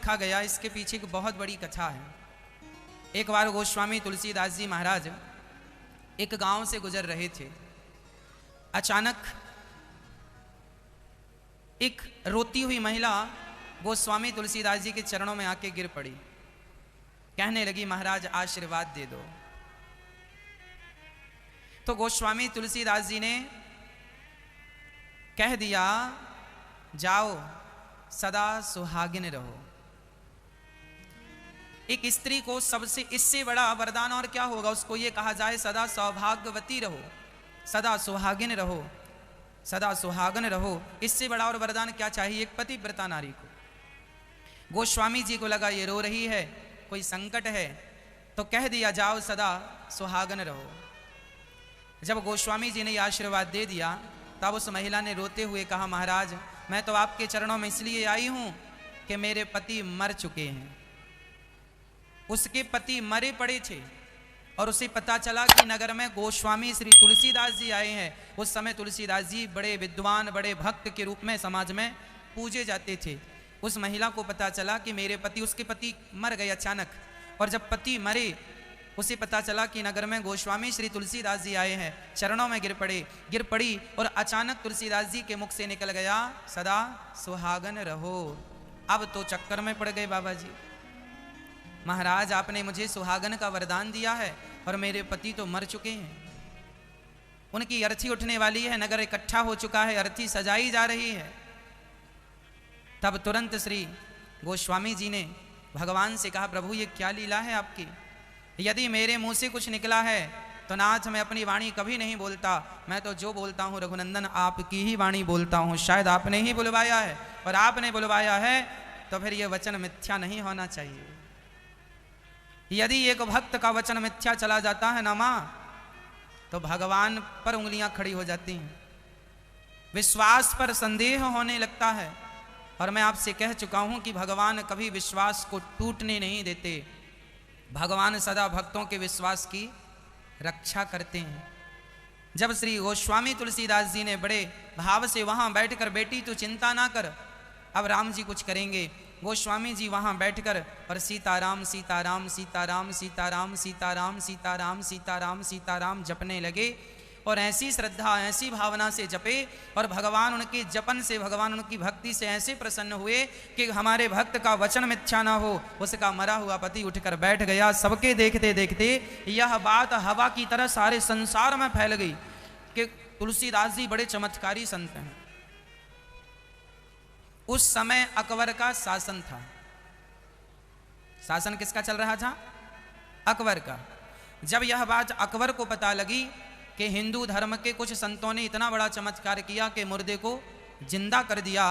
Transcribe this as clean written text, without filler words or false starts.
लिखा गया, इसके पीछे एक बहुत बड़ी कथा है। एक बार गोस्वामी तुलसीदास जी महाराज एक गांव से गुजर रहे थे। अचानक एक रोती हुई महिला गोस्वामी तुलसीदास जी के चरणों में आके गिर पड़ी। कहने लगी, महाराज आशीर्वाद दे दो। तो गोस्वामी तुलसीदास जी ने कह दिया, जाओ सदा सुहागिन रहो। एक स्त्री को सबसे इससे बड़ा वरदान और क्या होगा। उसको ये कहा जाए, सदा सौभाग्यवती रहो, सदा सुहागिन रहो, सदा सुहागन रहो। इससे बड़ा और वरदान क्या चाहिए एक पतिव्रता नारी को। गोस्वामी जी को लगा ये रो रही है, कोई संकट है, तो कह दिया, जाओ सदा सुहागन रहो। जब गोस्वामी जी ने यह आशीर्वाद दे दिया, तब उस महिला ने रोते हुए कहा, महाराज मैं तो आपके चरणों में इसलिए आई हूं कि मेरे पति मर चुके हैं। उसके पति मरे पड़े थे और उसे पता चला कि नगर में गोस्वामी श्री तुलसीदास जी आए हैं। उस समय तुलसीदास जी बड़े विद्वान, बड़े भक्त के रूप में समाज में पूजे जाते थे। उस महिला को पता चला कि मेरे पति, उसके पति मर गए अचानक, और जब पति मरे उसे पता चला कि नगर में गोस्वामी श्री तुलसीदास जी आए हैं। चरणों में गिर पड़ी और अचानक तुलसीदास जी के मुख से निकल गया, सदा सुहागन रहो। अब तो चक्कर में पड़ गए बाबा जी। महाराज आपने मुझे सुहागन का वरदान दिया है और मेरे पति तो मर चुके हैं। उनकी अर्थी उठने वाली है, नगर इकट्ठा हो चुका है, अर्थी सजाई जा रही है। तब तुरंत श्री गोस्वामी जी ने भगवान से कहा, प्रभु ये क्या लीला है आपकी। यदि मेरे मुंह से कुछ निकला है तो नाथ मैं अपनी वाणी कभी नहीं बोलता। मैं तो जो बोलता हूँ रघुनंदन आपकी ही वाणी बोलता हूँ। शायद आपने ही बुलवाया है, और आपने बुलवाया है तो फिर यह वचन मिथ्या नहीं होना चाहिए। यदि एक भक्त का वचन मिथ्या चला जाता है ना मां, तो भगवान पर उंगलियां खड़ी हो जाती हैं, विश्वास पर संदेह होने लगता है। और मैं आपसे कह चुका हूं कि भगवान कभी विश्वास को टूटने नहीं देते। भगवान सदा भक्तों के विश्वास की रक्षा करते हैं। जब श्री गोस्वामी तुलसीदास जी ने बड़े भाव से वहां बैठकर, बेटी तू चिंता ना कर, अब राम जी कुछ करेंगे। गोस्वामी जी वहां बैठकर और सीताराम सीताराम सीताराम सीताराम सीताराम सीताराम सीताराम सीताराम जपने लगे। और ऐसी श्रद्धा, ऐसी भावना से जपे, और भगवान उनके जपन से, भगवान उनकी भक्ति से ऐसे प्रसन्न हुए कि हमारे भक्त का वचन मिथ्या ना हो। उसका मरा हुआ पति उठकर बैठ गया। सबके देखते देखते यह बात हवा की तरह सारे संसार में फैल गई कि तुलसीदास जी बड़े चमत्कारी संत हैं। उस समय अकबर का शासन था। शासन किसका चल रहा था? अकबर का। जब यह बात अकबर को पता लगी कि हिंदू धर्म के कुछ संतों ने इतना बड़ा चमत्कार किया कि मुर्दे को जिंदा कर दिया,